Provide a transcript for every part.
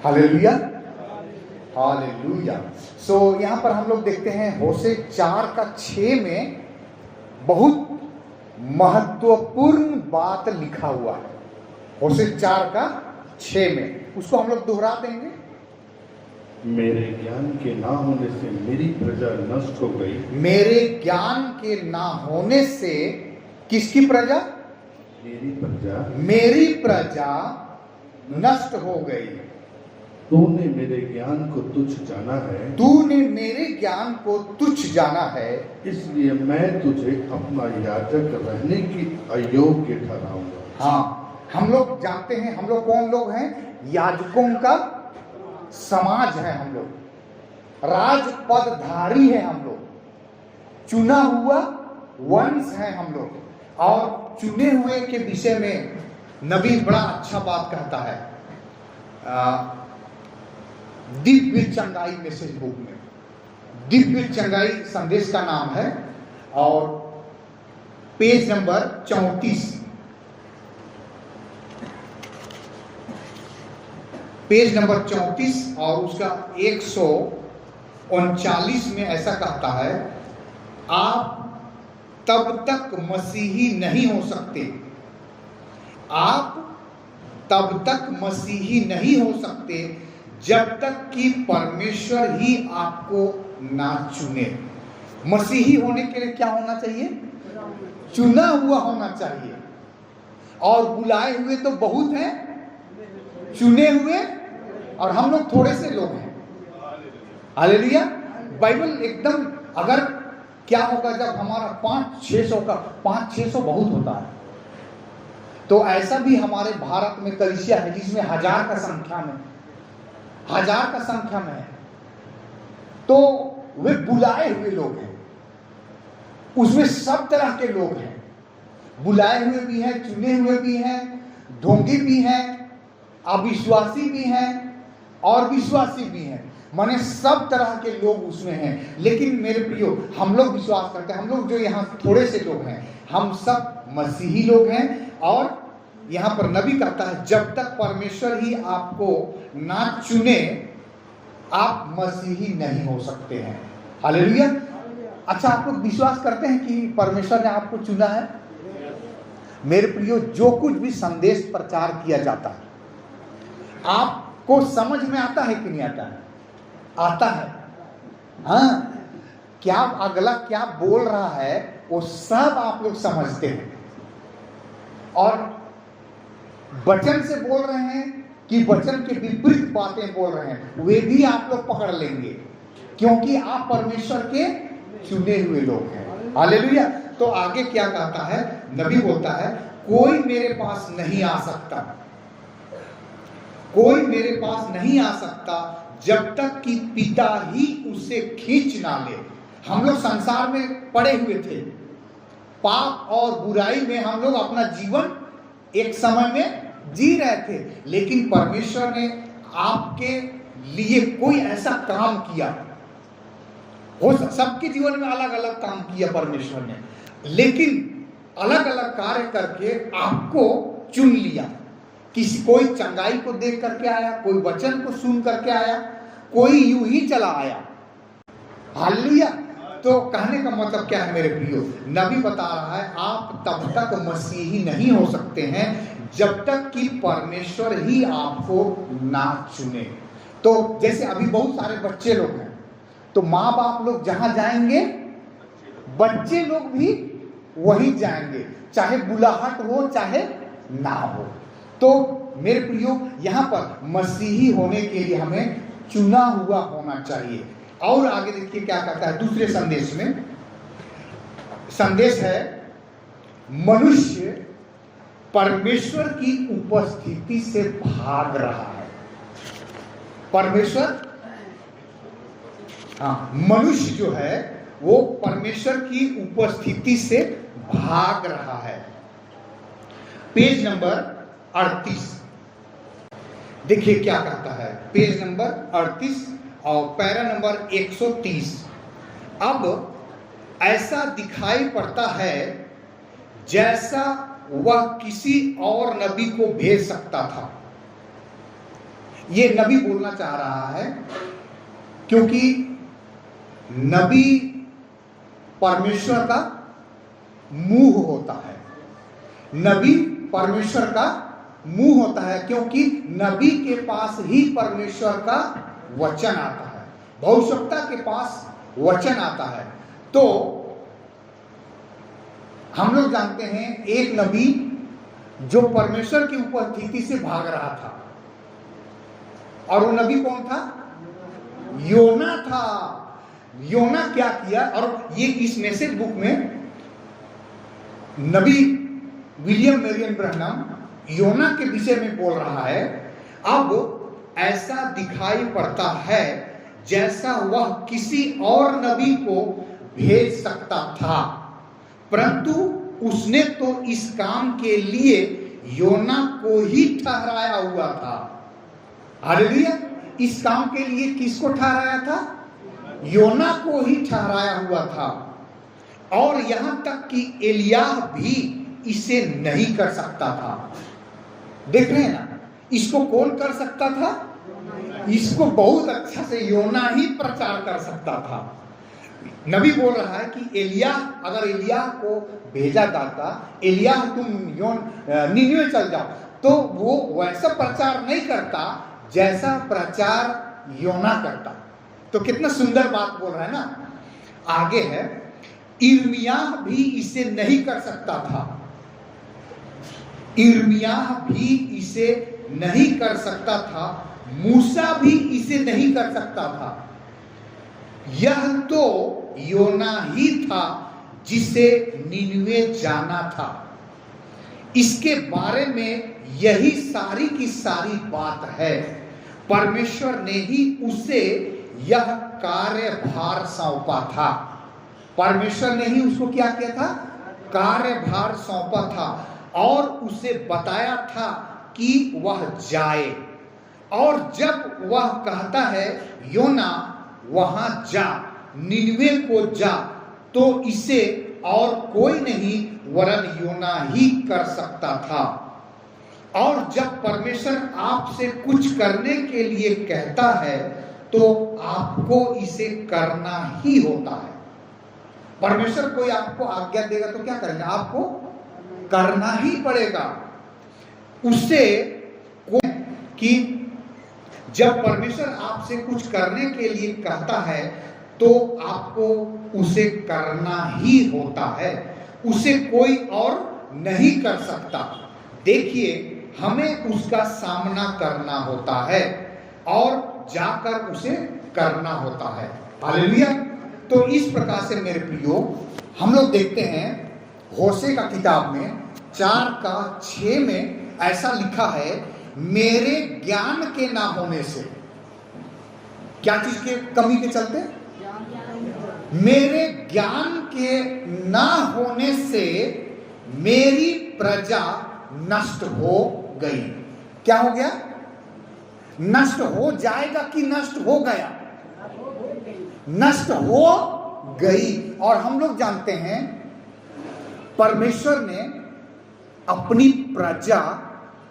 Hallelujah, hallelujah. सो यहाँ पर हम लोग देखते हैं होशे 4:6 में बहुत महत्वपूर्ण बात लिखा हुआ है। होशे 4:6 में उसको हम लोग दोहरा देंगे। मेरे ज्ञान के ना होने से मेरी प्रजा नष्ट हो गई। मेरे ज्ञान के ना होने से किसकी प्रजा? मेरी प्रजा नष्ट हो गई। तूने मेरे ज्ञान को तुच्छ जाना है। तूने मेरे ज्ञान को तुच्छ जाना है, इसलिए मैं तुझे अपना याजक रहने की अयोग्य ठहराऊंगा। हाँ, हम लोग जानते हैं हम लोग कौन लोग हैं? याजकों का समाज है हम लोग, राजपदधारी है हम लोग, चुना हुआ वंश है हम लोग। और चुने हुए के विषय में नबी बड़ा अच्छा बात कहता है दिव्य चंगाई मैसेज बुक में। दिव्य चंगाई संदेश का नाम है और पेज नंबर 34, पेज नंबर 34 और उसका 139 में ऐसा कहता है, आप तब तक मसीही नहीं हो सकते, आप तब तक मसीही नहीं हो सकते जब तक कि परमेश्वर ही आपको ना चुने। मसीही होने के लिए क्या होना चाहिए? चुना हुआ होना चाहिए। और बुलाए हुए तो बहुत हैं, चुने हुए और हम लोग थोड़े से लोग हैं। हालेलुया। बाइबल एकदम, अगर क्या होगा जब हमारा 500-600 का 500-600 बहुत होता है, तो ऐसा भी हमारे भारत में कलीसिया है जिसमें 1000 का संख्या में, 1000 का संख्या में है, तो वे बुलाए हुए लोग हैं। उसमें सब तरह के लोग हैं, बुलाए हुए भी हैं, चुने हुए भी हैं, ढोंगी भी हैं, अविश्वासी भी हैं और विश्वासी भी हैं। माने सब तरह के लोग उसमें हैं। लेकिन मेरे प्रियो, हम लोग विश्वास करते हैं, हम लोग जो यहाँ थोड़े से लोग हैं, हम सब मसीही लोग हैं। और यहाँ पर नबी कहता है जब तक परमेश्वर ही आपको ना चुने आप मसीही नहीं हो सकते हैं। हालेलुया। अच्छा, आप लोग विश्वास करते हैं कि परमेश्वर ने आपको चुना है? मेरे प्रियो, जो कुछ भी संदेश प्रचार किया जाता है आपको समझ में आता है कि नहीं आता है? आता है। हाँ, क्या अगला क्या बोल रहा है वो सब आप लोग समझते हैं। और वचन से बोल रहे हैं कि वचन के विपरीत बातें बोल रहे हैं, वे भी आप लोग पकड़ लेंगे, क्योंकि आप परमेश्वर के चुने हुए लोग हैं। हालेलुया। तो आगे क्या कहता है? नबी बोलता है, कोई मेरे पास नहीं आ सकता, कोई मेरे पास नहीं आ सकता जब तक कि पिता ही उसे खींच ना ले। हम लोग संसार में पड़े हुए थे, पाप और बुराई में हम लोग अपना जीवन एक समय में जी रहे थे, लेकिन परमेश्वर ने आपके लिए कोई ऐसा काम किया। हो सबके जीवन में अलग अलग काम किया परमेश्वर ने, लेकिन अलग अलग कार्य करके आपको चुन लिया। कोई चंगाई को देख करके आया, कोई वचन को सुन करके आया, कोई यूं ही चला आया। हालेलुया। तो कहने का मतलब क्या है मेरे प्रियो? नबी बता रहा है आप तब तक मसीही नहीं हो सकते हैं जब तक कि परमेश्वर ही आपको ना चुने। तो जैसे अभी बहुत सारे बच्चे लोग हैं, तो माँ बाप लोग जहां जाएंगे बच्चे लोग भी वहीं जाएंगे, चाहे बुलाहट हो चाहे ना हो। तो मेरे प्रियो, यहाँ पर मसीही होने के लिए हमें चुना हुआ होना चाहिए। और आगे देखिए क्या कहता है दूसरे संदेश में। संदेश है, मनुष्य परमेश्वर की उपस्थिति से भाग रहा है। परमेश्वर, हाँ, मनुष्य जो है वो परमेश्वर की उपस्थिति से भाग रहा है। पेज नंबर 38 देखिए क्या कहता है, पेज नंबर 38 और पैरा नंबर 130। अब ऐसा दिखाई पड़ता है जैसा वह किसी और नबी को भेज सकता था। ये नबी बोलना चाह रहा है, क्योंकि नबी परमेश्वर का मुंह होता है। नबी परमेश्वर का मुंह होता है, क्योंकि नबी के पास ही परमेश्वर का वचन आता है, भविष्यवक्ता के पास वचन आता है। तो हम लोग जानते हैं एक नबी जो परमेश्वर की उपस्थिति से भाग रहा था, और वो नबी कौन था? योना था। योना क्या किया? और ये इस मैसेज बुक में नबी विलियम मैरियन ब्रैनम योना के विषय में बोल रहा है। अब ऐसा दिखाई पड़ता है जैसा वह किसी और नबी को भेज सकता था, परंतु उसने तो इस काम के लिए योना को ही ठहराया हुआ था। हालेलुया! इस काम के लिए किसको ठहराया था? योना को ही ठहराया हुआ था। और यहां तक कि एलियाह भी इसे नहीं कर सकता था। देख रहे हैं ना, इसको कौन कर सकता था? इसको बहुत अच्छा से योना ही प्रचार कर सकता था। नबी बोल रहा है कि एलियाह, अगर एलियाह को भेजा जाता, एलियाह तुम निनिवे चल जाओ, तो वो वैसा प्रचार नहीं करता जैसा प्रचार योना करता। तो कितना सुंदर बात बोल रहा है ना। आगे है, यिर्मयाह भी इसे नहीं कर सकता था। यिर्मयाह भी इसे नहीं कर सकता था, मूसा भी इसे नहीं कर सकता था। यह तो योना ही था जिसे निनिवे जाना था। इसके बारे में यही सारी की सारी बात है। परमेश्वर ने ही उसे यह कार्यभार सौंपा था। परमेश्वर ने ही उसको क्या किया था? कार्यभार सौंपा था, और उसे बताया था कि वह जाए। और जब वह कहता है योना वहां जा, निनिवे को जा, तो इसे और कोई नहीं वरन योना ही कर सकता था। और जब परमेश्वर आपसे कुछ करने के लिए कहता है तो आपको इसे करना ही होता है। परमेश्वर कोई आपको आज्ञा देगा तो क्या करेंगे? आपको करना ही पड़ेगा। उससे कि जब परमेश्वर आपसे कुछ करने के लिए कहता है तो आपको उसे करना ही होता है, उसे कोई और नहीं कर सकता। देखिए, हमें उसका सामना करना होता है और जाकर उसे करना होता है। हालेलुया! तो इस प्रकार से मेरे प्रियो, हम लोग देखते हैं होशे का किताब में 4:6 में ऐसा लिखा है, मेरे ज्ञान के ना होने से। क्या चीज के कमी के चलते? मेरे ज्ञान के ना होने से मेरी प्रजा नष्ट हो गई। क्या हो गया? नष्ट हो जाएगा कि नष्ट हो गया? नष्ट हो गई। और हम लोग जानते हैं परमेश्वर ने अपनी प्रजा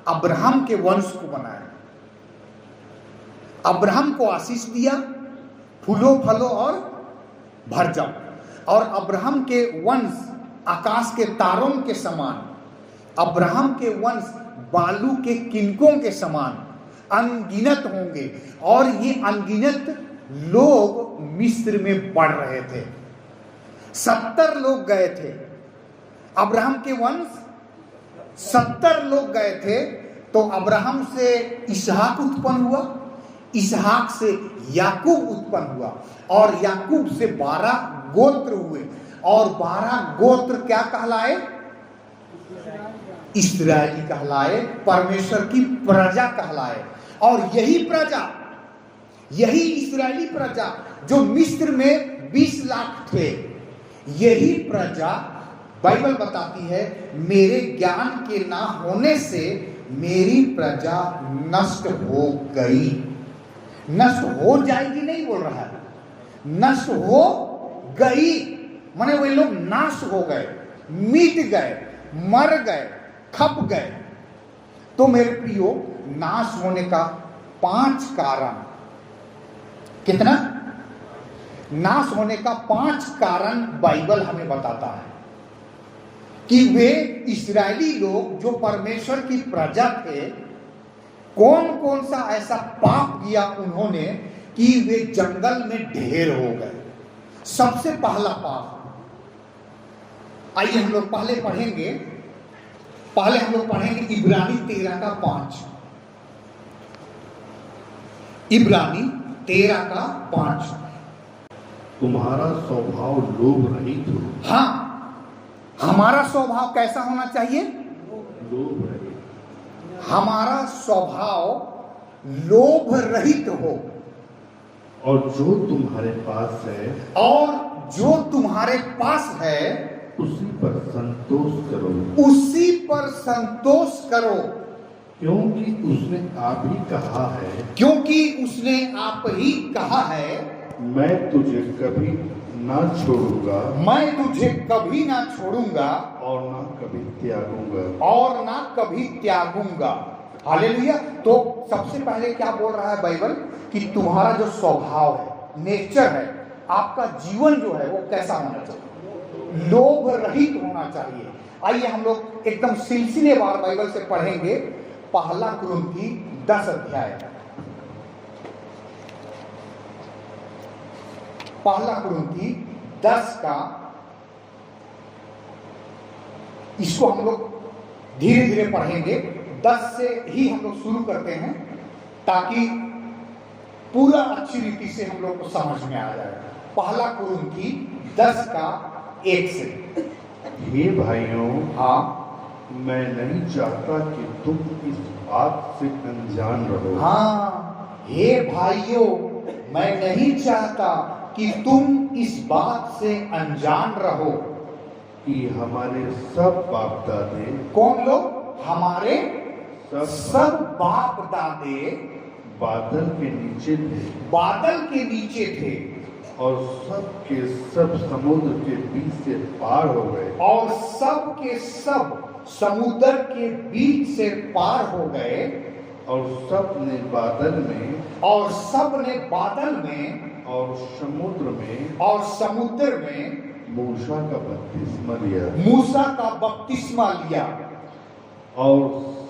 अब्राहम के वंश को बनाया। अब्राहम को आशीष दिया, फूलो फलो और भर जाओ। और अब्राहम के वंश आकाश के तारों के समान, अब्राहम के वंश बालू के किनकों के समान अनगिनत होंगे। और ये अनगिनत लोग मिस्र में बढ़ रहे थे। 70 लोग गए थे, अब्राहम के वंश 70 लोग गए थे। तो अब्राहम से इसहाक उत्पन्न हुआ, इसहाक से याकूब उत्पन्न हुआ, और याकूब से 12 गोत्र हुए। और 12 गोत्र क्या कहलाए? इस्राएली कहलाए, परमेश्वर की प्रजा कहलाए। और यही प्रजा, यही इस्राएली प्रजा जो मिस्र में 20 लाख थे, यही प्रजा बाइबल बताती है मेरे ज्ञान के ना होने से मेरी प्रजा नष्ट हो गई। नष्ट हो जाएगी नहीं बोल रहा है, नष्ट हो गई। माने वे लोग नाश हो गए, मिट गए, मर गए, खप गए। तो मेरे प्रियो, नाश होने का 5 कारण, कितना नाश होने का 5 कारण बाइबल हमें बताता है कि वे इस्राएली लोग जो परमेश्वर की प्रजा थे, कौन कौन सा ऐसा पाप किया उन्होंने कि वे जंगल में ढेर हो गए। सबसे पहला पाप, आइए हम लोग पहले हम लोग पढ़ेंगे इब्रानी 13 का 5। इब्रानी 13 का 5। तुम्हारा स्वभाव लोभ रहित हो। हाँ, हमारा स्वभाव कैसा होना चाहिए? लोभ रहित। हमारा स्वभाव लोभ रहित हो। और जो तुम्हारे पास है, और जो तुम्हारे पास है उसी पर संतोष करो। उसी पर संतोष करो, क्योंकि उसने आप ही कहा है, क्योंकि उसने आप ही कहा है, मैं तुझे कभी ना छोड़ूंगा, मैं तुझे कभी ना छोड़ूंगा और ना कभी त्यागूंगा। और ना कभी त्यागूंगा। हालेलुया। तो सबसे पहले क्या बोल रहा है बाइबल कि तुम्हारा जो स्वभाव है, नेचर है, आपका जीवन जो है वो कैसा होना चाहिए? लोभ रहित होना चाहिए। आइए हम लोग एकदम सिलसिलेवार बाइबल से पढ़ेंगे। पहला कुरिन्थी 10 अध्याय, पहला कुरिन्थी 10 का, इसको हम लोग धीरे धीरे पढ़ेंगे। 10 से ही हम लोग शुरू करते हैं ताकि पूरा अच्छी रीति से हम लोग को समझ में आ जाए। पहला कुरिन्थी 10 का 1 से। हे भाइयों, हाँ, मैं नहीं चाहता कि तुम इस बात से अनजान रहो। हाँ, हे भाइयों, मैं नहीं चाहता कि तुम इस बात से अनजान रहो कि हमारे सब बाप दादे, कौन लोग? हमारे सब बाप दादे बादल के नीचे थे, बादल के नीचे थे और सब के सब समुद्र के बीच से पार हो गए, और सब के सब समुद्र के बीच से पार हो गए, और सब ने बादल में, और सब ने बादल में और समुद्र में, और समुद्र में मूसा का बपतिस्मा लिया, मूसा का बपतिस्मा लिया, और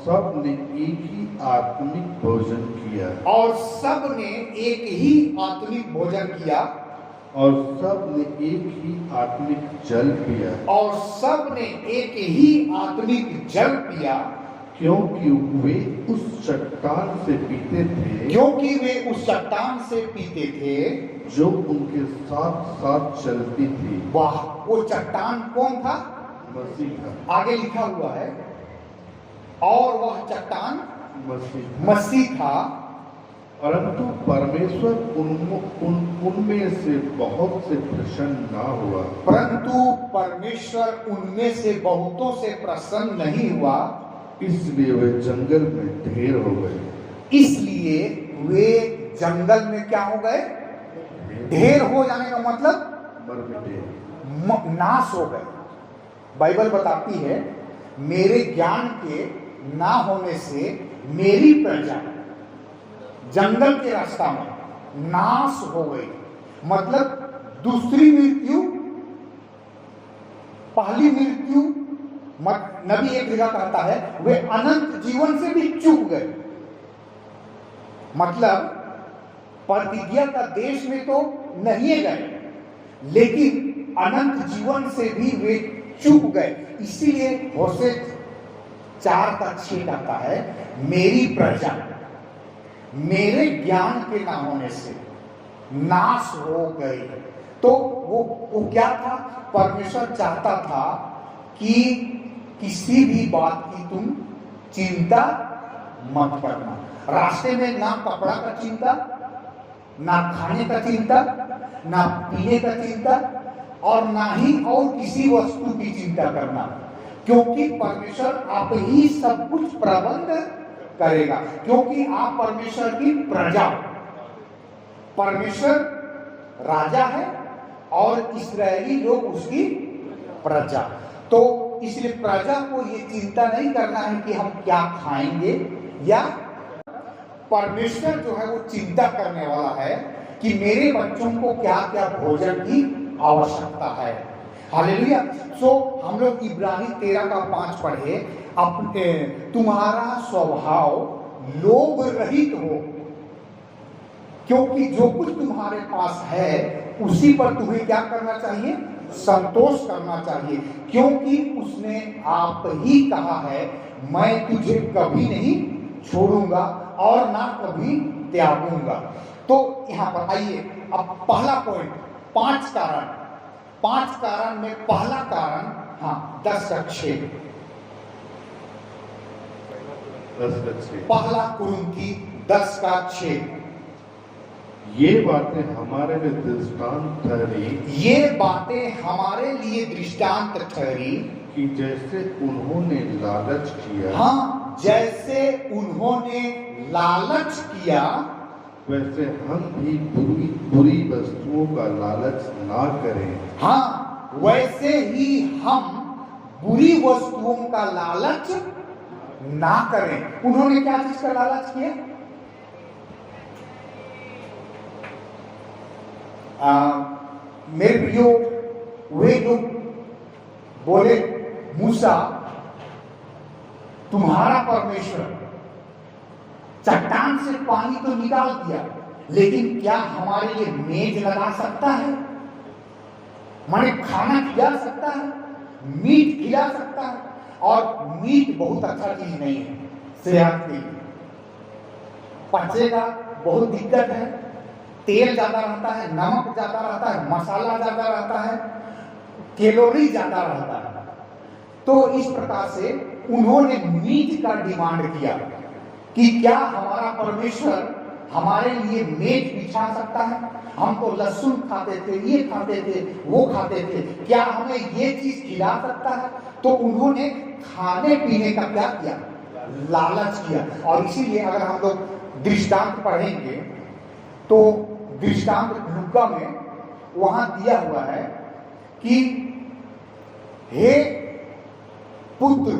सब ने एक ही आत्मिक भोजन किया, और सब ने एक ही आत्मिक भोजन किया, और सब ने एक ही आत्मिक जल पिया, और सब ने एक ही आत्मिक जल पिया, क्योंकि वे उस चट्टान से पीते थे, क्योंकि वे उस चट्टान से पीते थे जो उनके साथ साथ चलती थी। वाह, वो चट्टान कौन था? मसीह था। आगे लिखा हुआ है, और वह चट्टान मसीह मसीह था। परंतु परमेश्वर उनमें से बहुत से प्रसन्न ना हुआ, परंतु परमेश्वर उनमें से बहुतों से प्रसन्न नहीं हुआ, इसलिए वे जंगल में ढेर हो गए। इसलिए वे जंगल में क्या हो गए? ढेर हो जाने का मतलब मर मिटे, नाश हो गए। बाइबल बताती है मेरे ज्ञान के ना होने से मेरी प्रजा जंगल के रास्ता में नाश हो गई। मतलब दूसरी मृत्यु, पहली मृत्यु, नबी एक जगह कहता है वे अनंत जीवन से भी चूक गए। मतलब प्रतिज्ञा का देश में तो नहीं गए, लेकिन अनंत जीवन से भी वे चूक गए। इसीलिए होशे 4 का 6 कहता है मेरी प्रजा मेरे ज्ञान के ना होने से नाश हो गई। तो वो क्या था? परमेश्वर चाहता था कि किसी भी बात की तुम चिंता मत करना। रास्ते में ना कपड़ा का चिंता, ना खाने का चिंता, ना पीने का चिंता, और ना ही और किसी वस्तु की चिंता करना, क्योंकि परमेश्वर आप ही सब कुछ प्रबंध करेगा। क्योंकि आप परमेश्वर की प्रजा, परमेश्वर राजा है और इस्राएली लोग उसकी प्रजा। तो इसलिए प्रजा को ये चिंता नहीं करना है कि हम क्या खाएंगे या परमेश्वर जो है वो चिंता करने वाला है कि मेरे बच्चों को क्या क्या भोजन की आवश्यकता है। हालेलुया। सो हम लोग इब्रानी 13:5 पढ़े, अपने तुम्हारा स्वभाव लोभ रहित हो, क्योंकि जो कुछ तुम्हारे पास है उसी पर तुम्हें क्या करना चाहिए, संतोष करना चाहिए, क्योंकि उसने आप ही कहा है मैं तुझे कभी नहीं छोड़ूंगा और ना कभी त्यागूंगा। तो यहां पर आइए, अब पहला पॉइंट, 5 कारण में पहला कारण, हाँ 10:6, पहला कुरिन्थी 10:6, ये बातें हमारे लिए दृष्टांत ठहरी, ये बातें हमारे लिए दृष्टांत ठहरी कि जैसे उन्होंने लालच किया, हाँ जैसे उन्होंने लालच किया वैसे हम भी बुरी वस्तुओं का लालच ना करें। हाँ वैसे ही हम बुरी वस्तुओं का लालच ना करें। उन्होंने क्या चीज का लालच किया? मेरे प्रियो, वे लोग बोले मूसा तुम्हारा परमेश्वर चट्टान से पानी तो निकाल दिया, लेकिन क्या हमारे लिए मेज लगा सकता है? माने खाना खिला सकता है, मीट खिला सकता है? और मीट बहुत अच्छा चीज नहीं है सेहत के लिए, पचेगा बहुत दिक्कत है, तेल ज्यादा रहता है, नमक ज्यादा रहता है, मसाला ज्यादा रहता है, कैलोरी ज्यादा रहता है। तो इस प्रकार से उन्होंने मीट का डिमांड किया कि क्या हमारा परमेश्वर हमारे लिए मेज बिछा सकता है? हम तो लहसुन खाते थे, ये खाते थे, वो खाते थे, क्या हमें ये चीज खिला सकता है? तो उन्होंने खाने पीने का क्या किया? लालच किया। और इसीलिए अगर हम लोग दृष्टांत पढ़ेंगे तो दृष्टांत लूका में वहां दिया हुआ है कि हे पुत्र,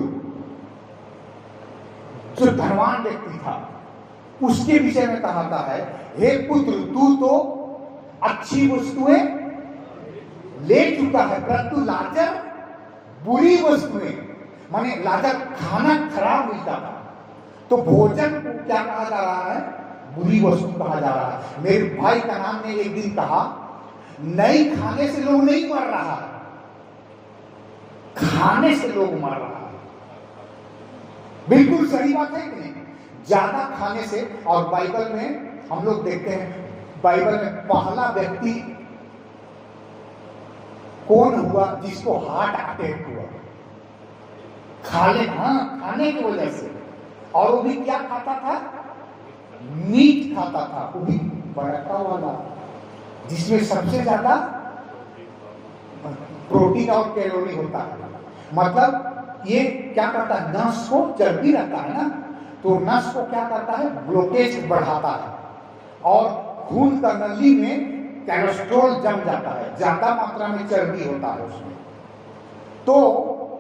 जो धनवान व्यक्ति था उसके विषय में कहा है, हे पुत्र तू तो अच्छी वस्तुएं ले चुका है, परंतु लाजर बुरी वस्तुएं, माने लाजर खाना खराब मिलता था, तो भोजन को क्या कहा जा रहा है? बुरी वस्तु कहा जा रहा है। मेरे भाई का नाम ने एक दिन कहा, नहीं खाने से लोग नहीं मर रहा, खाने से लोग मर रहा है। बिल्कुल सही बात है कि नहीं? ज्यादा खाने से, और बाइबल में हम लोग देखते हैं, बाइबल में पहला व्यक्ति कौन हुआ जिसको हार्ट अटैक हुआ? खाने की वजह से। और वो भी क्या खाता था? मीट खाता था, वो भी बड़का वाला, जिसमें सबसे ज्यादा प्रोटीन और कैलोरी होता है। मतलब ये क्या करता है? नस को, चर्बी रहता है ना, तो नस को क्या करता है? ब्लॉकेज बढ़ाता है और खून का नली में कोलेस्ट्रॉल जम जाता है, ज्यादा मात्रा में चर्बी होता है उसमें। तो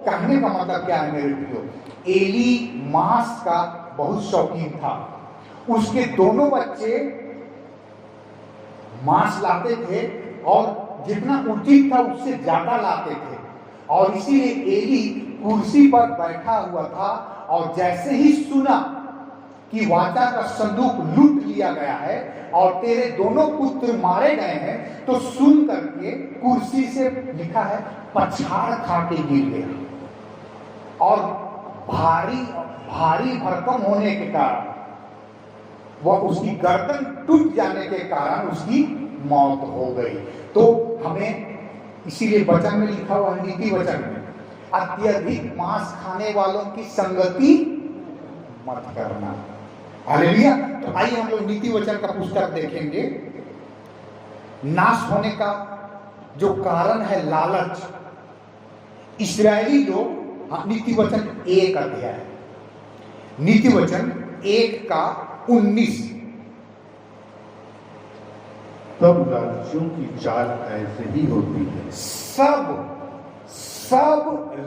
कहने का मतलब क्या है मेरे प्रियो? एली मांस का बहुत शौकीन था, उसके दोनों बच्चे मांस लाते थे और जितना उचित था उससे ज्यादा लाते थे, और इसीलिए एली कुर्सी पर बैठा हुआ था, और जैसे ही सुना कि वाचा का संदूक लूट लिया गया है और तेरे दोनों पुत्र मारे गए हैं, तो सुन करके कुर्सी से, लिखा है, पछाड़ खा के गिर गया, और भारी भरकम होने के कारण, वह उसकी गर्दन टूट जाने के कारण उसकी मौत हो गई। तो हमें इसीलिए वचन में लिखा हुआ है, नीति वचन में, अत्यधिक मांस खाने वालों की संगति मत करना। हालेलुया। तो आइए हम लोग नीति वचन का पुस्तक देखेंगे। नाश होने का जो कारण है लालच। इस्राएली लोग, नीति वचन 1 अध्याय, नीति वचन 1:19, तब लालचियों की चाल ऐसे ही होती है, सब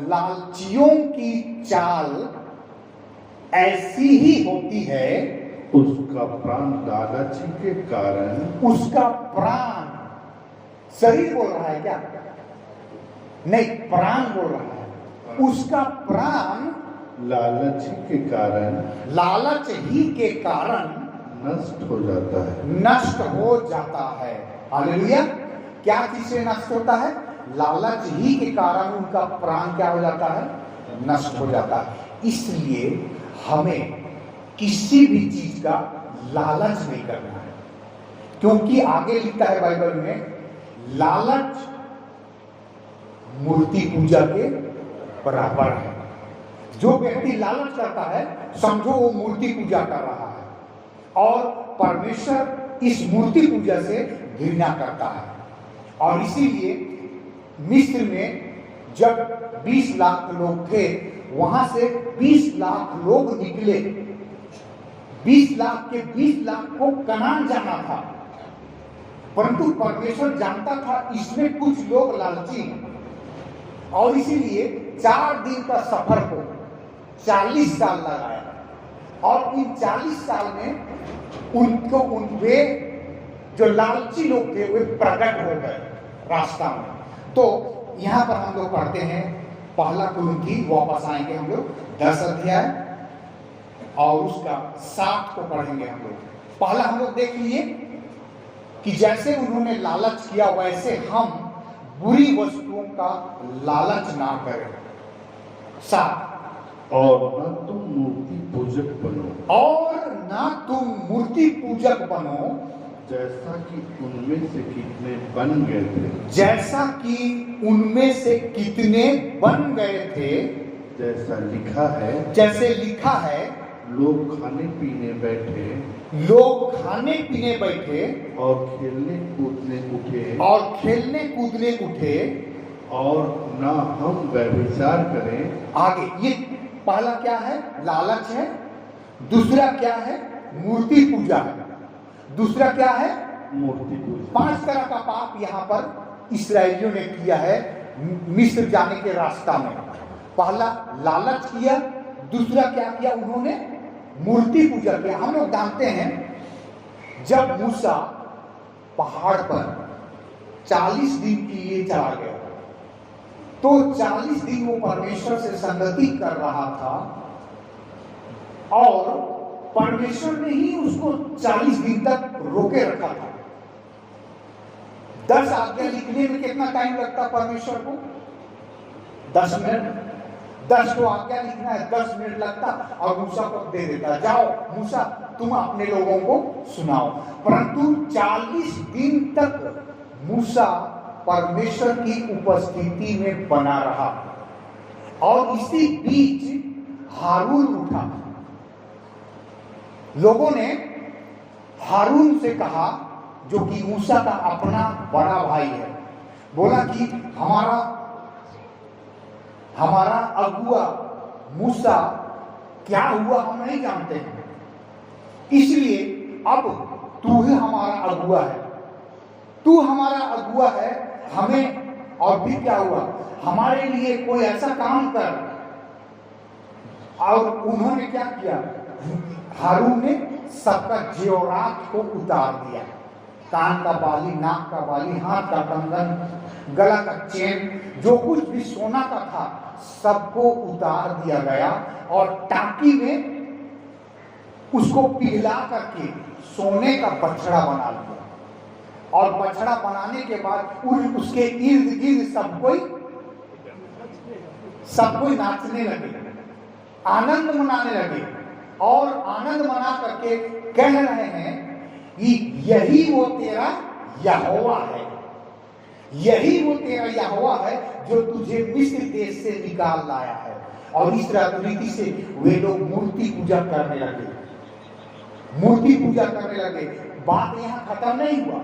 लालचियों की चाल ऐसी ही होती है उसका प्राण लालच के कारण, उसका प्राण, शरीर बोल रहा है क्या? नहीं, प्राण बोल रहा है। उसका प्राण लालच के कारण, लालच ही के कारण नष्ट हो जाता है। नष्ट हो जाता है। हालेलुया। क्या चीज से नष्ट होता है? लालच ही के कारण उनका प्राण क्या हो जाता है? नष्ट हो जाता है। इसलिए हमें किसी भी चीज का लालच नहीं करना है, क्योंकि आगे लिखा है बाइबल में, लालच मूर्ति पूजा के बराबर है। जो व्यक्ति लालच करता है, समझो वो मूर्ति पूजा कर रहा है, और परमेश्वर इस मूर्ति पूजा से घृणा करता है। और इसीलिए मिस्र में जब 20 लाख लोग थे, वहां से 20 लाख लोग निकले। 20 लाख के 20 लाख को कनान जाना था, परंतु परमेश्वर जानता था इसमें कुछ लोग लालची हैं, और इसीलिए 4 दिन का सफर को 40 साल लगाया। और इन 40 साल में उनको वे जो लालची लोग थे वे प्रकट हो गए रास्ता में। तो यहां पर हम लोग पढ़ते हैं पहला कुरिन्थी, वापस आएंगे हम लोग 10 अध्याय और उसका 7 को पढ़ेंगे हम लोग। पहला हम लोग देख लिए कि जैसे उन्होंने लालच किया वैसे हम बुरी वस्तुओं का लालच ना करें। 7, और न तुम मूर्ति पूजक बनो, और ना तुम मूर्ति पूजक बनो, जैसा कि उनमें से कितने बन गए थे, जैसा कि उनमें से कितने बन गए थे, जैसा लिखा है, जैसे लिखा है, लोग खाने पीने बैठे, लोग खाने पीने बैठे और खेलने कूदने उठे, और खेलने कूदने उठे, और ना हम व्यभिचार करें। आगे ये पहला क्या है? लालच है। दूसरा क्या है? मूर्ति पूजा है। दूसरा क्या है? मूर्ति पूजा। 5 तरह का पाप यहाँ पर इस्राएलियों ने किया है मिस्र जाने के रास्ता में। पहला लालच किया, दूसरा क्या किया? उन्होंने मूर्ति पूजा किया। हम लोग जानते हैं जब मूसा पहाड़ पर 40 दिन के लिए चला गया, तो 40 दिन वो परमेश्वर से संगति कर रहा था, और परमेश्वर ने ही उसको 40 दिन तक रोके रखा था। 10 आज्ञा लिखने में कितना टाइम लगता परमेश्वर को? 10 मिनट। 10 को आज्ञा लिखना है, 10 मिनट लगता, और मूसा को दे देता, जाओ मूसा तुम अपने लोगों को सुनाओ। परंतु 40 दिन तक मूसा परमेश्वर की उपस्थिति में बना रहा, और इसी बीच हारून उठा। लोगों ने हारून से कहा, जो कि मूसा का अपना बड़ा भाई है, बोला कि हमारा अगुआ मूसा क्या हुआ हम नहीं जानते हैं, इसलिए अब तू ही हमारा अगुआ है, तू हमारा अगुआ है, हमें और भी क्या हुआ, हमारे लिए कोई ऐसा काम कर। और उन्होंने क्या किया? हारून ने सबका जेवरात को उतार दिया, कान का बाली, नाक का बाली, हाथ का कंगन, गला का चेन, जो कुछ भी सोना का था सबको उतार दिया गया, और टाकी में उसको पिघला करके सोने का बछड़ा बना लिया। और बछड़ा बनाने के बाद उसके इर्द गिर्द सब कोई नाचने लगे, आनंद मनाने लगे, और आनंद मना करके कह रहे हैं कि यही वो तेरा यहोवा है, यही वो तेरा यहोवा है जो तुझे मिस्र देश से निकाल लाया है। और इस रीति से वे लोग मूर्ति पूजा करने लगे, मूर्ति पूजा करने लगे। बात यहाँ खत्म नहीं हुआ।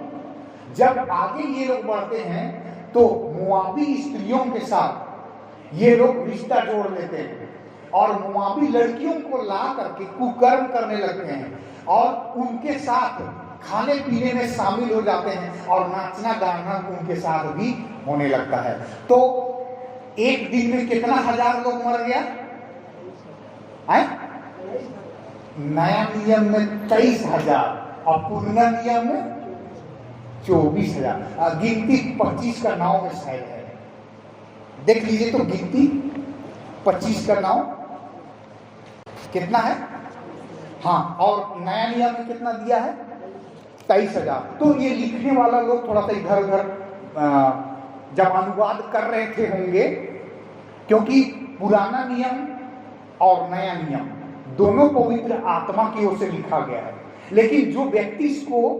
जब आगे ये लोग बढ़ते हैं तो मुआबी स्त्रियों के साथ ये लोग रिश्ता जोड़ लेते हैं, और मुआबी लड़कियों को ला करके कुकर्म करने लगते हैं, और उनके साथ खाने पीने में शामिल हो जाते हैं, और नाचना गाना उनके साथ भी होने लगता है। तो एक दिन में कितना 1000 लोग मर गया है? नया नियम में 23,000 और पुराना नियम में 24,000। गिनती 25 का 9 में शायद है, देख लीजिए। तो गिनती 25 का 9 कितना है? हाँ, और नया नियम में कितना दिया है? 23,000। तो ये लिखने वाला लोग थोड़ा सा इधर उधर जब अनुवाद कर रहे थे होंगे, क्योंकि पुराना नियम और नया नियम दोनों पवित्र आत्मा की ओर से लिखा गया है, लेकिन जो व्यक्ति इसको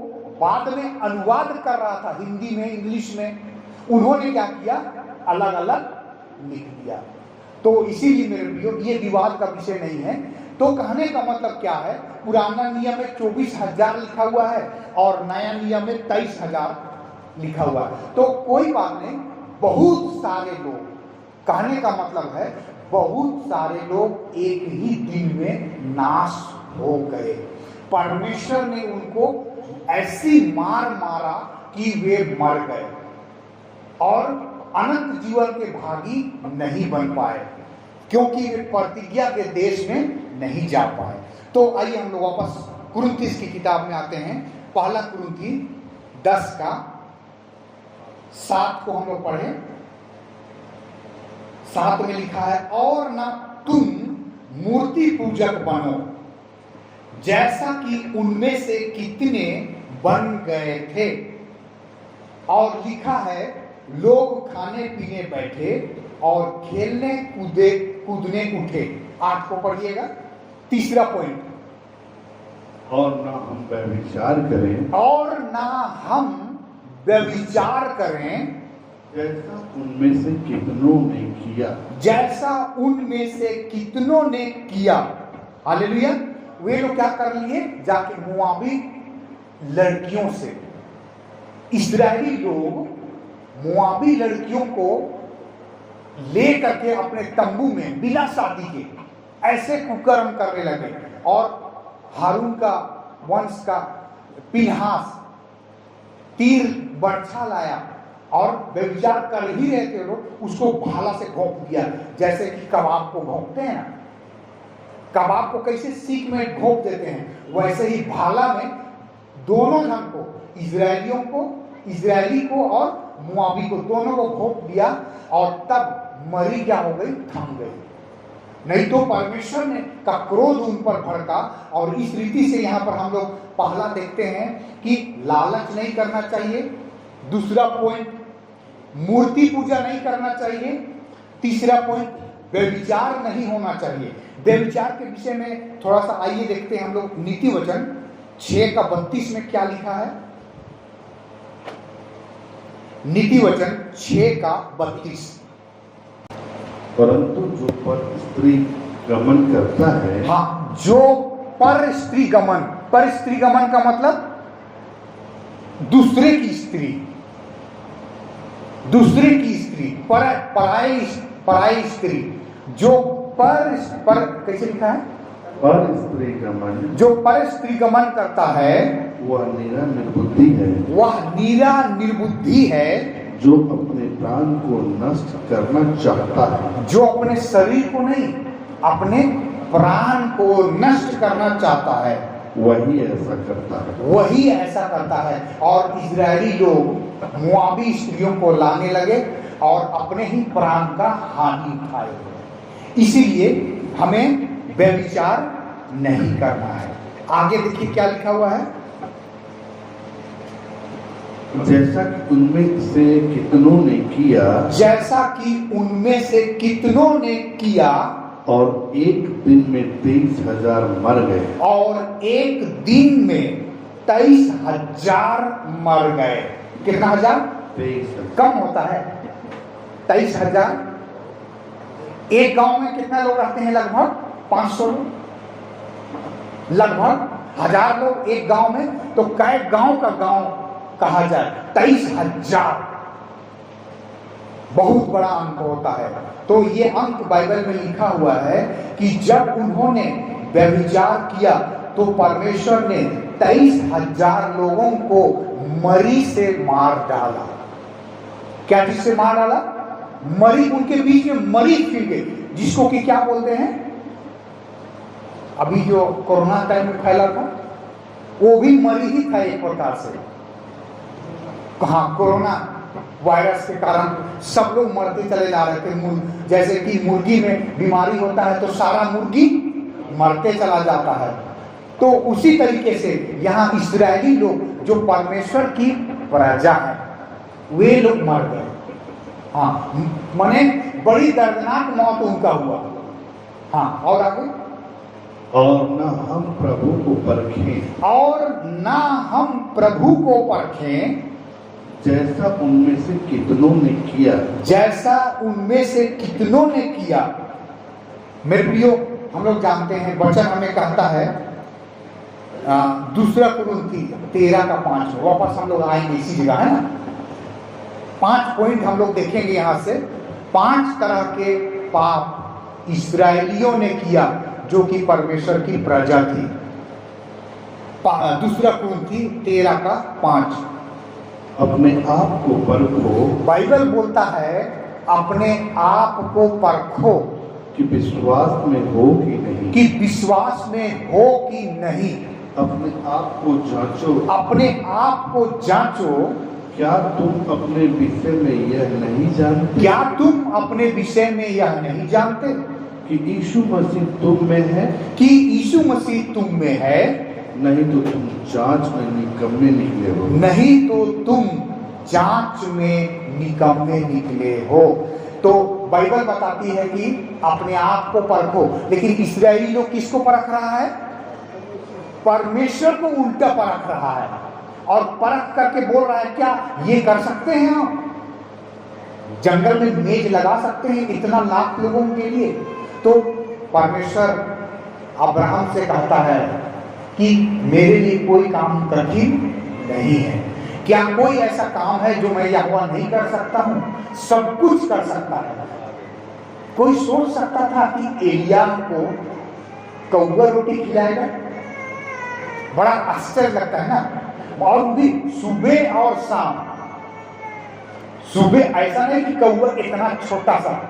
बाद में अनुवाद कर रहा था हिंदी में, इंग्लिश में, उन्होंने क्या किया? अलग अलग लिख दिया। तो इसीलिए मेरे प्रियो ये विवाद का विषय नहीं है। तो कहने का मतलब क्या है? पुराना नियम में 24,000 लिखा हुआ है और नया नियम में 23,000 लिखा हुआ है। तो कोई बात नहीं, बहुत सारे लोग, कहने का मतलब है बहुत सारे लोग एक ही दिन में नाश हो गए। परमेश्वर ने उनको ऐसी मार मारा कि वे मर गए और अनंत जीवन के भागी नहीं बन पाए, क्योंकि वे प्रतिज्ञा के देश में नहीं जा पाए। तो आइए हम लोग वापस कुरिन्थियों की किताब में आते हैं। पहला कुरिन्थी 10 का 7 को हम लोग पढ़े। 7 में लिखा है, और ना तुम मूर्ति पूजक बनो जैसा कि उनमें से कितने बन गए थे। और लिखा है, लोग खाने पीने बैठे और खेलने कूदने उठे। 8 को पढ़िएगा, तीसरा पॉइंट। और ना हम व्यभिचार करें, और ना हम व्यभिचार करें जैसा उनमें से कितनों ने किया। जैसा उनमें से कितनों ने किया। हालेलुया। वे लोग क्या कर लिए? जाके मोआबी लड़कियों से, इस्राएली लोग मोआबी लड़कियों को ले करके अपने तंबू में बिना शादी के ऐसे कुकर्म करने लगे। और हारून का वंश का पिनहास तीर बर्छा लाया और व्यभिचार कर ही रहे थे लोग, उसको भाला से घोंप दिया, जैसे कि कबाब को घोंपते हैं ना। कबाब को कैसे सीख में घोंप देते हैं, वैसे ही भाला में दोनों जन को, इजरायली को और मुआबी को, दोनों को घोंप दिया। और तब मरी क्या हो गई? थम गई। नहीं तो परमेश्वर ने का क्रोध उन पर भड़का। और इस रीति से यहाँ पर हम लोग पहला देखते हैं कि लालच नहीं करना चाहिए। दूसरा पॉइंट, मूर्ति पूजा नहीं करना चाहिए। तीसरा पॉइंट, व्यभिचार नहीं होना चाहिए। व्यभिचार के विषय में थोड़ा सा आइए देखते हैं हम लोग। नीति वचन 6 का 32 में क्या लिखा है? नीति वचन 6 का 32। परंतु जो पर स्त्री गमन करता है, हाँ, जो पर स्त्री गमन, पर स्त्री गमन का मतलब दूसरे की स्त्री, पराई स्त्री। जो पर कैसे लिखा है? पर स्त्री गमन, जो पर स्त्री गमन करता है वह नीरा निर्बुद्धि है। वह नीरा निर्बुद्धि है, जो अपने प्राण को नष्ट करना चाहता है। जो अपने शरीर को नहीं, अपने प्राण को नष्ट करना चाहता है, वही ऐसा करता है। वही ऐसा करता है। और इजरायली लोग मुआबी स्त्रियों को लाने लगे और अपने ही प्राण का हानि उठाए। इसीलिए हमें व्यभिचार नहीं करना है। आगे देखिए क्या लिखा हुआ है? जैसा कि उनमें से कितनों ने किया, जैसा कि उनमें से कितनों ने किया, और एक दिन में 23,000 मर गए। और एक दिन में 23,000 मर गए। कितना हजार? 23,000। कम होता है 23,000। एक गांव में कितना लोग रहते हैं? लगभग 500 लोग, लगभग 1000 लोग एक गांव में। तो कै गांव का गांव कहा जाए? 23,000। बहुत बड़ा अंक होता है। तो ये अंक बाइबल में लिखा हुआ है कि जब उन्होंने व्यभिचार किया तो परमेश्वर ने 23,000 लोगों को मरी से मार डाला। क्या चीज से मार डाला? मरी। उनके बीच में मरी फिर गई, जिसको कि क्या बोलते हैं? अभी जो कोरोना टाइम में फैला था वो भी मरी ही था एक प्रकार से। कहाँ कोरोना वायरस के कारण सब लोग मरते चले जा रहे थे। जैसे कि मुर्गी में बीमारी होता है तो सारा मुर्गी मरते चला जाता है, तो उसी तरीके से यहाँ इस्राएली लोग जो परमेश्वर की प्रजा है वे लोग मर गए। हाँ, माने बड़ी दर्दनाक मौत उनका हुआ। हाँ, और आगे, और न हम प्रभु को परखें, और ना हम प्रभु को परखें, जैसा उनमें से कितनों ने किया, जैसा उनमें से कितनों ने किया। मेरे प्रियो, हम लोग जानते हैं वचन हमें कहता है दूसरा कुरिन्थी 13:5 में, वापस हम लोग आएंगे इसी जगह, है ना। 5 पॉइंट हम लोग देखेंगे यहाँ से। 5 तरह के पाप इस्राएलियों ने किया जो कि परमेश्वर की प्रजा थी। दूसरा कुरिन्थी 13:5, अपने आप को परखो, बाइबल बोलता है अपने आप को परखो कि विश्वास में हो कि नहीं, कि विश्वास में हो कि नहीं। अपने आप को जांचो, अपने आप को जांचो, क्या तुम अपने विषय में यह नहीं जानते, क्या तुम अपने विषय में यह नहीं जानते कि यीशु मसीह तुम में है, कि यीशु मसीह तुम में है, नहीं तो तुम जांच में निकम्मे निकले हो, नहीं तो तुम जांच में निकम्मे निकले हो। तो बाइबल बताती है कि अपने आप को परखो, लेकिन इस्राएली लोग किसको परख रहा है? परमेश्वर को उल्टा परख रहा है, और परख करके बोल रहा है क्या ये कर सकते हैं हम? जंगल में मेज लगा सकते हैं इतना लाख लोगों के लिए? तो परमेश्वर अब्राहम से कहता है कि मेरे लिए कोई काम कठिन नहीं है। क्या कोई ऐसा काम है जो मैं यहोवा नहीं कर सकता हूं? सब कुछ कर सकता है। कोई सोच सकता था कि एलिया को कौवा रोटी खिलाएगा? बड़ा आश्चर्य लगता है ना। और भी सुबह और शाम, सुबह ऐसा नहीं कि कौवा इतना छोटा सा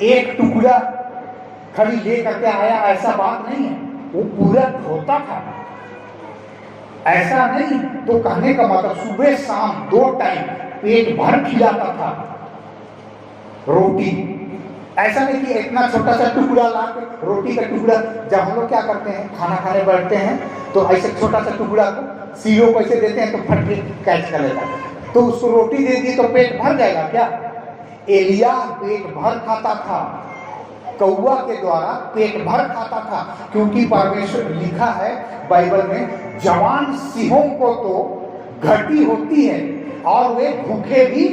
एक टुकड़ा खाली ले करके आया, ऐसा बात नहीं है, वो पूरा धोता था, ऐसा नहीं। तो कहने का मतलब सुबह शाम 2 टाइम पेट भर खिलाता था रोटी। ऐसा नहीं कि इतना छोटा सा टुकड़ा ला के, रोटी का टुकड़ा, जब हम लोग क्या करते हैं खाना खाने बैठते हैं तो ऐसे छोटा सा टुकड़ा को सीरो को ऐसे देते हैं तो फट के कैच कर लेता है, तो उसको रोटी दे दी तो पेट भर जाएगा क्या? एलिया पेट भर खाता था, कौवा के द्वारा पेट भर खाता था, क्योंकि परमेश्वर लिखा है बाइबल में, जवान सिंहों को तो घटी होती है और वे भूखे भी,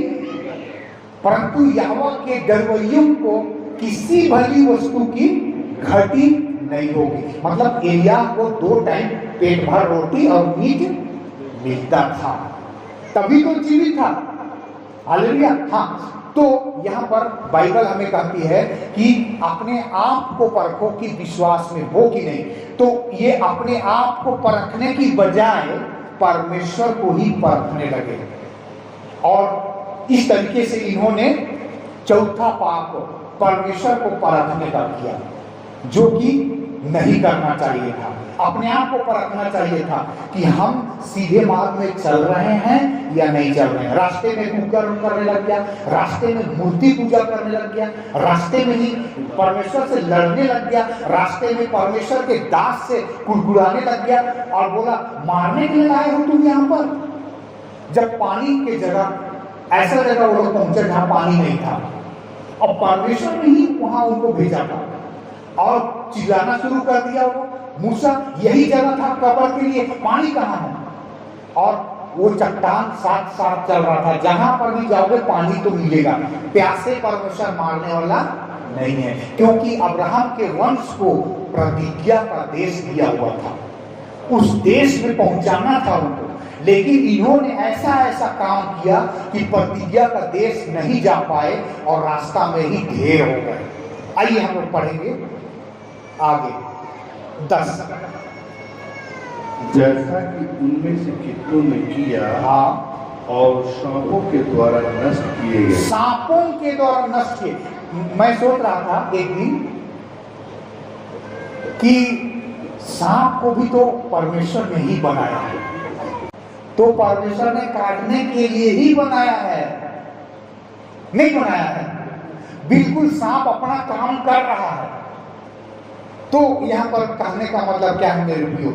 परंतु यहोवा के डरवैयों को किसी भली वस्तु की घटी नहीं होगी। मतलब एलिया को 2 टाइम पेट भर रोटी और मीट मिलता था, तभी तो जीवित था। हालेलुया। हाँ, तो यहाँ पर बाइबल हमें कहती है कि अपने आप को परखो कि विश्वास में हो कि नहीं। तो ये अपने आप को परखने की बजाय परमेश्वर को ही परखने लगे, और इस तरीके से इन्होंने चौथा पाप परमेश्वर को परखने का किया, जो कि नहीं करना चाहिए था। अपने आप को परखना चाहिए था कि हम सीधे मार्ग में चल रहे हैं या नहीं चल रहे हैं। रास्ते में कुकर्म करने लग गया, रास्ते में मूर्ति पूजा करने लग गया, रास्ते में ही परमेश्वर से लड़ने लग गया, रास्ते में परमेश्वर के दास से कुड़कुड़ाने लग गया और बोला मारने के लिए आए हो तुम यहाँ पर। जब पानी की जगह ऐसा जगह वो लोग पहुंचे जहां पानी नहीं था, और परमेश्वर ने ही वहां उनको भेजा था, और चिल्लाना शुरू कर दिया वो, मूसा यही जगह था कब्र के लिए, पानी कहाँ है? और वो चट्टान साथ साथ चल रहा था, जहां पर भी जाओगे पानी तो मिलेगा। प्यासे परमेश्वर मारने वाला नहीं है, क्योंकि अब्राहम के वंश को प्रतिज्ञा का देश दिया हुआ था, उस देश में पहुंचाना था उनको। लेकिन इन्होंने ऐसा ऐसा काम किया कि प्रतिज्ञा का देश नहीं जा पाए और रास्ता में ही ढेर हो गए। आइए हम लोग पढ़ेंगे आगे 10। जैसा कि उनमें से कितनों ने किया, हाँ, और सांपों के द्वारा नष्ट किए गए। सांपों के द्वारा नष्ट किए। मैं सोच रहा था एक दिन कि सांप को भी तो परमेश्वर ने ही बनाया है, तो परमेश्वर ने काटने के लिए ही बनाया है, नहीं बनाया है। बिल्कुल सांप अपना काम कर रहा है। तो यहां पर कहने का मतलब क्या है मेरे प्रियो?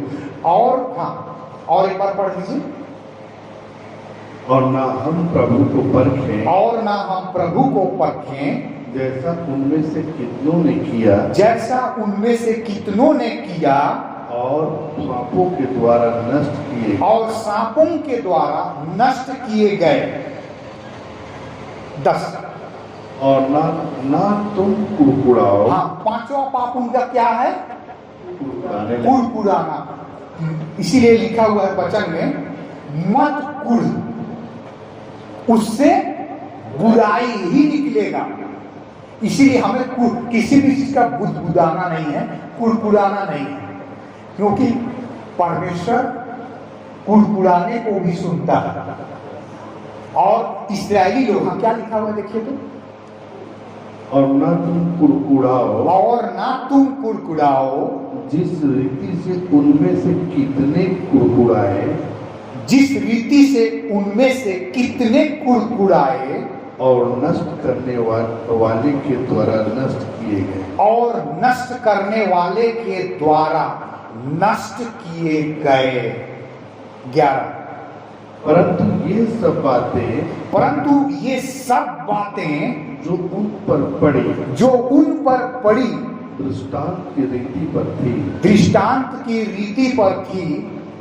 और हाँ, और एक बार पढ़ लीजिए। और ना हम प्रभु को परखें, और ना हम प्रभु को परखें, जैसा उनमें से कितनों ने किया, जैसा उनमें से कितनों ने किया, और सांपों के द्वारा नष्ट किए, और सांपों के द्वारा नष्ट किए गए। 10। और ना तुम कुड़कुड़ाओ। हाँ, पांचवा पाप उनका क्या है? कुड़कुड़ाने लगे। कुड़कुड़ाना। इसीलिए लिखा हुआ है वचन में, मत कुड़, उससे बुराई ही निकलेगा। इसीलिए हमें किसी भी चीज का बुदबुदाना नहीं है, कुड़कुड़ाना नहीं है, क्योंकि परमेश्वर कुड़कुड़ाने को भी सुनता है। और इस्राएली लोग, हाँ क्या लिखा हुआ देखिए तो, और ना तुम कुड़कुड़ाओ, और ना तुम कुड़कुड़ाओ, जिस रीति से उनमें से कितने कुड़कुड़ाए, जिस रीति से उनमें से कितने कुड़कुड़ाए, और नष्ट करने वाले के द्वारा नष्ट किए गए, और नष्ट करने वाले के द्वारा नष्ट किए गए। 11। परंतु ये सब बातें जो उन पर पड़ी दृष्टांत की रीति पर थी, दृष्टांत की रीति पर थी,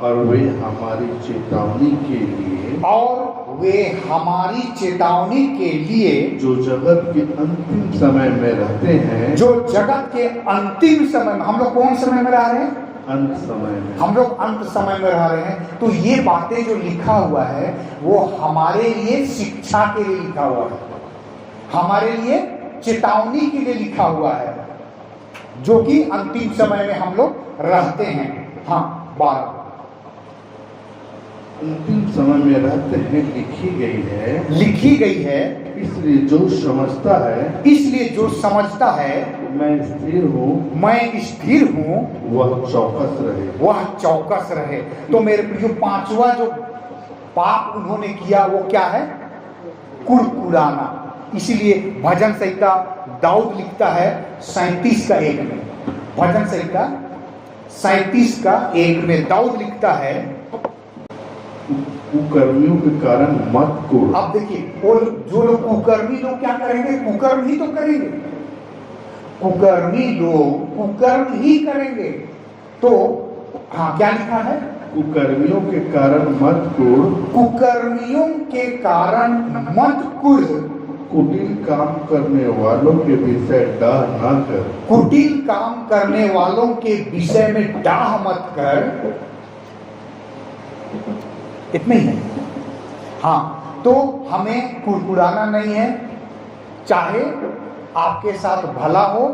और वे हमारी चेतावनी के लिए, जो जगत के अंतिम समय में रहते हैं, जो जगत के अंतिम समय में, हम लोग कौन समय में रह रहे हैं? अंत समय में, हम लोग अंत समय में रह रहे हैं। तो ये बातें जो लिखा हुआ है वो हमारे लिए शिक्षा के लिए लिखा हुआ है, हमारे लिए चेतावनी के लिए लिखा हुआ है, जो कि अंतिम समय में हम लोग रहते हैं। हाँ, 12। अंतिम समय में रहते हैं लिखी गई है। इसलिए जो समझता है मैं स्थिर हूँ, वह चौकस रहे। तो मेरे प्रियो, पांचवा जो पाप उन्होंने किया वो क्या है? कुड़कुड़ाना। इसीलिए भजन संहिता दाऊद लिखता है 37:1 में, भजन संहिता 37:1 में दाऊद लिखता है, कुकर्मियों के कारण मत कुड़। अब देखिए, वो जो लोग कुकर्मी लोग क्या करेंगे? कुकर्म ही तो करेंगे। कुकर्मी लोग कुकर्म ही करेंगे। तो हाँ, क्या लिखा है? कुकर्मियों के कारण मत कुड़, कुकर्मियों के कारण मत कुड़, कुटिल काम करने वालों के विषय डाह न कर, कुटिल काम करने वालों के विषय में डाह मत कर। इतना ही है। हाँ, तो हमें कुड़कुड़ाना नहीं है, चाहे आपके साथ भला हो,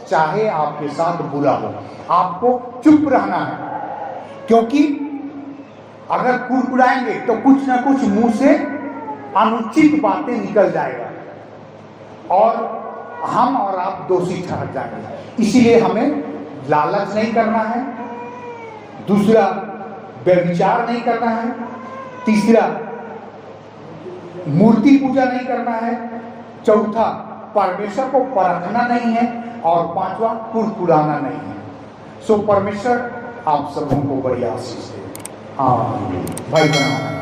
चाहे आपके साथ बुरा हो, आपको चुप रहना है। क्योंकि अगर कुड़कुड़ाएंगे तो कुछ ना कुछ मुंह से अनुचित बातें निकल जाएगा और हम और आप दोषी ठहर जाएंगे। इसीलिए हमें लालच नहीं करना है, दूसरा व्यभिचार नहीं करना है, तीसरा मूर्ति पूजा नहीं करना है, चौथा परमेश्वर को परखना नहीं है, और पांचवा कुड़कुड़ाना नहीं है। सो परमेश्वर आप सबों को बड़ी आशीष दे। हाँ भाई बना